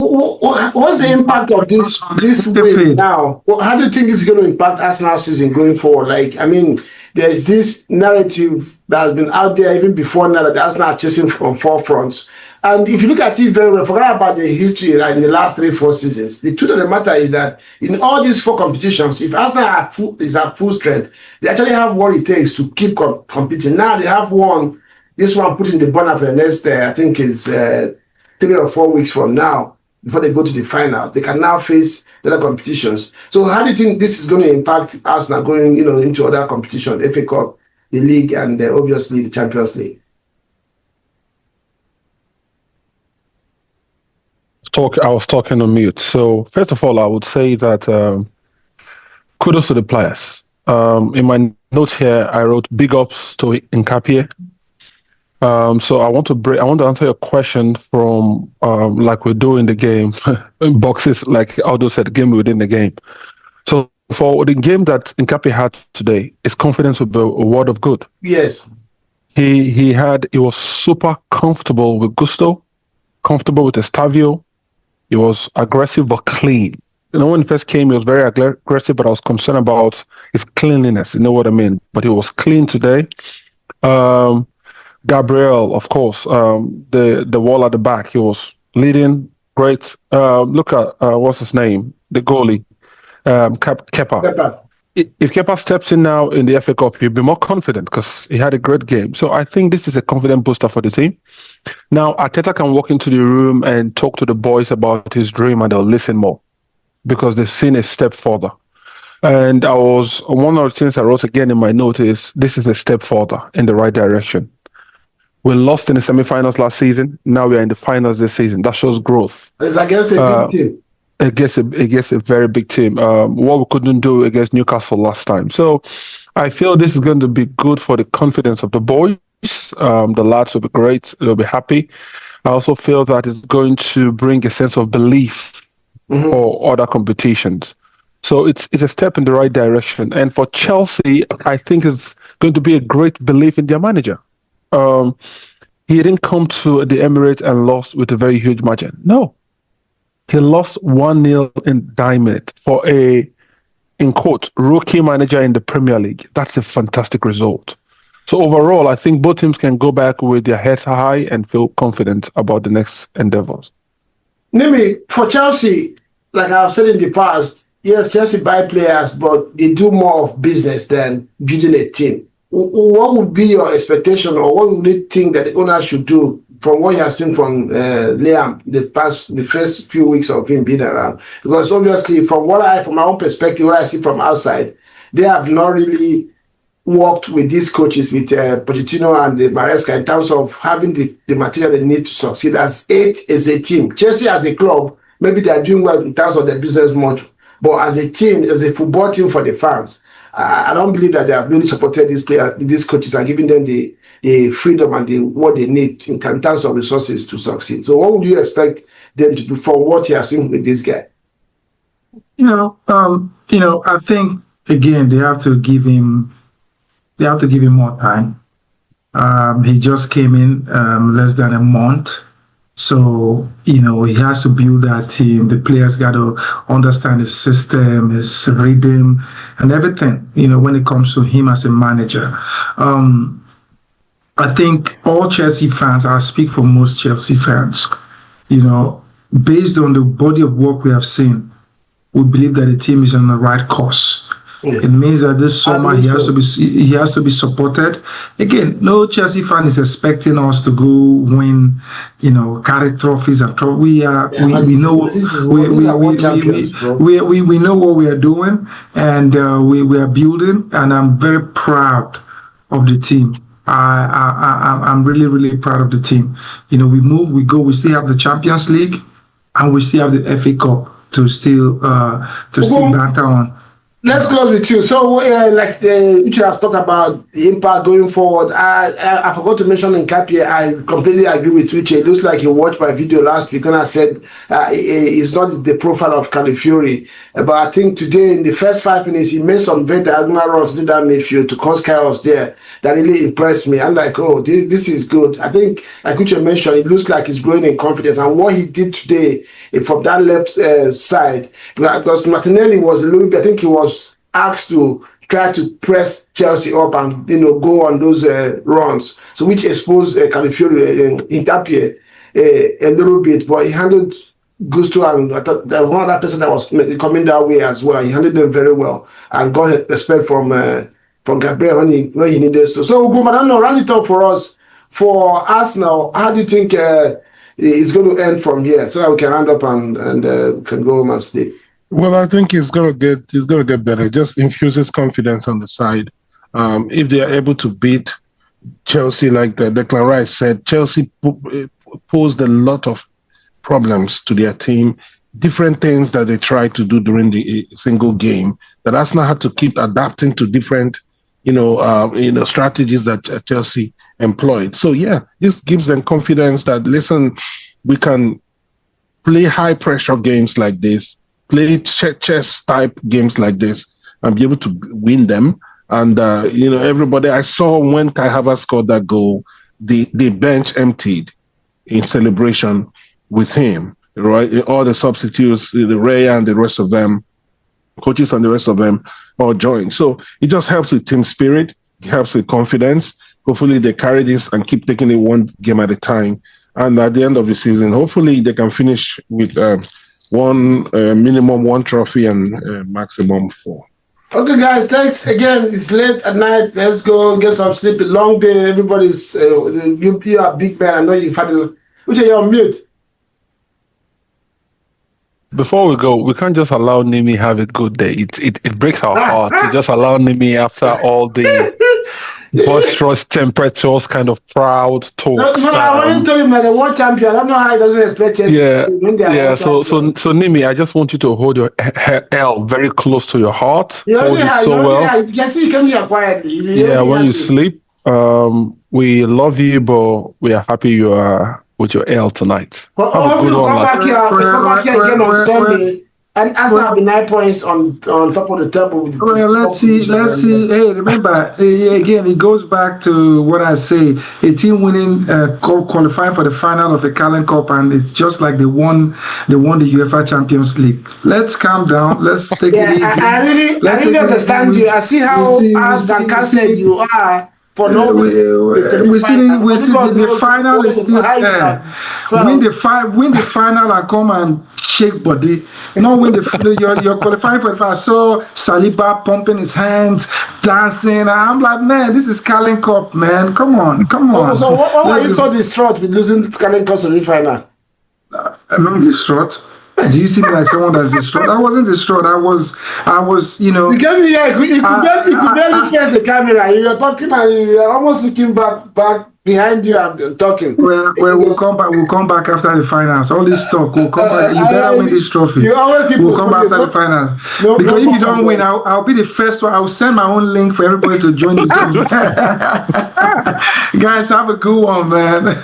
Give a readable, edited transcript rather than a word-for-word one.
What's the impact of this win now? How do you think it's going to impact Arsenal season going forward? Like, I mean, there's this narrative that has been out there even before now that Arsenal are chasing from four fronts. And if you look at it very well, forget about the history like in the last 3-4 seasons. The truth of the matter is that in all these four competitions, if Arsenal is at full strength, they actually have what it takes to keep competing. Now they have this one put in the burner for the next, I think is 3 or 4 weeks from now, before they go to the final. They can now face the other competitions. So how do you think this is going to impact Arsenal going, into other competitions, FA Cup, the league, and obviously the Champions League? I was talking on mute. So first of all, I would say that kudos to the players. In my notes here, I wrote big ups to Hincarpie. So I want to answer your question from like we do in the game, boxes, like Aldo said, game within the game. So for the game that Hincarpie had today, his confidence would be a word of good. Yes. He was super comfortable with Gusto, comfortable with Estavio. He was aggressive but clean. When he first came, he was very aggressive, but I was concerned about his cleanliness. You know what I mean? But he was clean today. Gabriel, of course, the wall at the back, he was leading great. Look at what's his name, the goalie, Kepa. If Kepa steps in now in the FA Cup, he'll be more confident because he had a great game. So I think this is a confident booster for the team. Now, Arteta can walk into the room and talk to the boys about his dream, and they'll listen more because they've seen a step further. And one of the things I wrote again in my note is this is a step further in the right direction. We lost in the semi-finals last season. Now we are in the finals this season. That shows growth. It's against a big team. Against a very big team. What we couldn't do against Newcastle last time. So I feel this is going to be good for the confidence of the boys. The lads will be great. They'll be happy. I also feel that it's going to bring a sense of belief for other competitions. So it's a step in the right direction. And for Chelsea, I think it's going to be a great belief in their manager. He didn't come to the Emirates and lost with a very huge margin. No. He lost 1-0 in Diamond for in quote, rookie manager in the Premier League. That's a fantastic result. So overall, I think both teams can go back with their heads high and feel confident about the next endeavors. Nimi, for Chelsea, like I've said in the past, yes, Chelsea buy players, but they do more of business than building a team. What would be your expectation, or what would you think that the owner should do from what you have seen from Liam the first few weeks of him being around? Because obviously, from my own perspective, what I see from outside, they have not really worked with these coaches, with Pochettino and the Maresca, in terms of having the material they need to succeed as a team. Chelsea as a club, maybe they are doing well in terms of their business model, but as a team, as a football team for the fans, I don't believe that they have really supported these coaches and giving them the freedom and what they need in terms of resources to succeed. So what would you expect them to do from what you have seen with this guy? I think again they have to give him more time. He just came in less than a month. So, he has to build that team. The players got to understand his system, his rhythm, and everything, when it comes to him as a manager. I think all Chelsea fans, I speak for most Chelsea fans, based on the body of work we have seen, we believe that the team is on the right course. Yeah. It means that this summer he has to be supported. Again, no Chelsea fan is expecting us to go win, carry trophies and trophies. We know what we are doing, and we are building. And I'm very proud of the team. I'm really, really proud of the team. We go. We still have the Champions League, and we still have the FA Cup to still banter on. Let's close with you. So, which you have talked about the impact going forward. I forgot to mention Hincarpie. I completely agree with Uche. It looks like you watched my video last week when I said it's not the profile of Califury. But I think today, in the first 5 minutes, he made some very diagonal runs to that midfield to cause chaos there. That really impressed me. I'm like, oh, this is good. I think, like Uche mentioned, it looks like he's growing in confidence. And what he did today from that left side, because Martinelli was a little bit, I think he was asked to try to press Chelsea up and go on those runs, so which exposed Califury and Hincarpie a little bit, but he handled Gusto, and I thought there was one other person that was coming that way as well. He handled them very well and got respect from Gabriel when he needed to. So Ugo, I don't know, round it up for us for Arsenal. How do you think it's going to end from here, so that we can round up and can go home and sleep? Well, I think he's gonna get better. It just infuses confidence on the side. If they are able to beat Chelsea, like Declan Rice said, Chelsea posed a lot of problems to their team. Different things that they tried to do during the single game that Arsenal had to keep adapting to different, strategies that Chelsea employed. So yeah, this gives them confidence that listen, we can play high pressure games like this, play chess type games like this, and be able to win them. And everybody, I saw when Kai Havertz scored that goal, the bench emptied in celebration with him. Right, all the substitutes, the Raya and the rest of them, coaches and the rest of them, all joined. So it just helps with team spirit. It helps with confidence. Hopefully they carry this and keep taking it one game at a time. And at the end of the season, hopefully they can finish with minimum one trophy and maximum 4. Okay, guys, thanks again. It's late at night. Let's go get some sleep. A long day. Everybody's you are a big man. I know you've had which are you on mute? Before we go, we can't just allow Nimi have a good day. It breaks our heart to just allow Nimi after all the boisterous temperatures, kind of proud talks. No, I want to tell you, man, the world champion. I don't know how he doesn't expect Chelsea. Yeah. So Nimi, I just want you to hold your L very close to your heart. Hold it so well. You can see you come here quietly. When you sleep. We love you, but we are happy you are with your L tonight. Well, hopefully we'll come back here again on Sunday. And Arsenal have 9 points on top of the table. Well, let's see. Hey, remember, again, it goes back to what I say. A team winning, qualifying for the final of the Carling Cup, and it's just like they won the UEFA Champions League. Let's calm down. Let's take it easy. I really understand you. I see how asked and casted you are. For no we see the final is still there. Win the final and come and shake body. Not win you're qualifying for the final. So Saliba pumping his hands, dancing. I'm like, man, this is Carling Cup, man. Come on. So why were you so distraught with losing the Carling Cup semi-final? I'm not distraught. Do you see me like someone that's distraught? I wasn't distraught. I was, You came here, you could barely face the camera. You were talking and you were almost looking back behind you and talking. Well, we'll come back after the finals. All this talk, we'll come back. You better win this trophy. We'll come back after the finals. Because if you don't win, I'll be the first one. I'll send my own link for everybody to join the Zoom. Guys, have a good one, man.